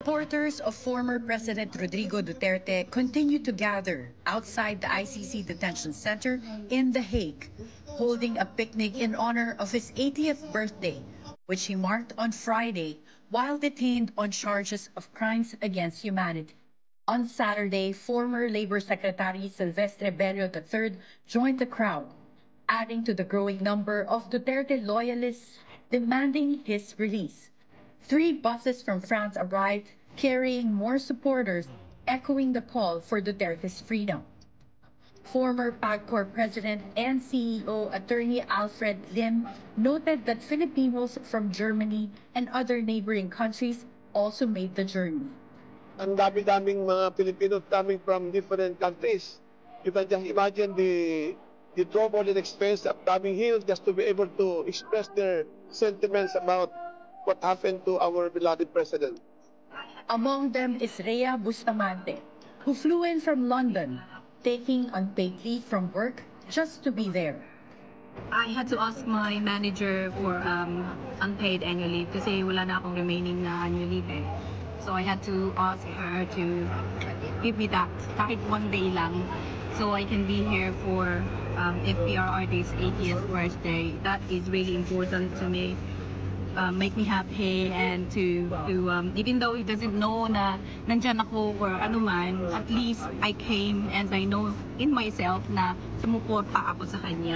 Supporters of former President Rodrigo Duterte continue to gather outside the ICC detention center in The Hague, holding a picnic in honor of his 80th birthday, which he marked on Friday while detained on charges of crimes against humanity. On Saturday, former Labor Secretary Silvestre Bello III joined the crowd, adding to the growing number of Duterte loyalists demanding his release. Three buses from France arrived, carrying more supporters, echoing the call for Duterte's freedom. Former PAGCOR President and CEO Attorney Alfred Lim noted that Filipinos from Germany and other neighboring countries also made the journey. Ang dami-daming mga Pilipino coming from different countries. You can just imagine the trouble and expense of coming here just to be able to express their sentiments about what happened to our beloved president. Among them is Rhea Bustamante, who flew in from London, taking unpaid leave from work just to be there. I had to ask my manager for unpaid annual leave kasi wala na akong remaining na annual leave eh. So I had to ask her to give me that kahit one day lang so I can be here for FPRRD's 80th birthday. That is really important to me. Make me happy and to even though he doesn't know na nandyan ako or ano man, at least I came and I know in myself na sumuporta ako sa kanya.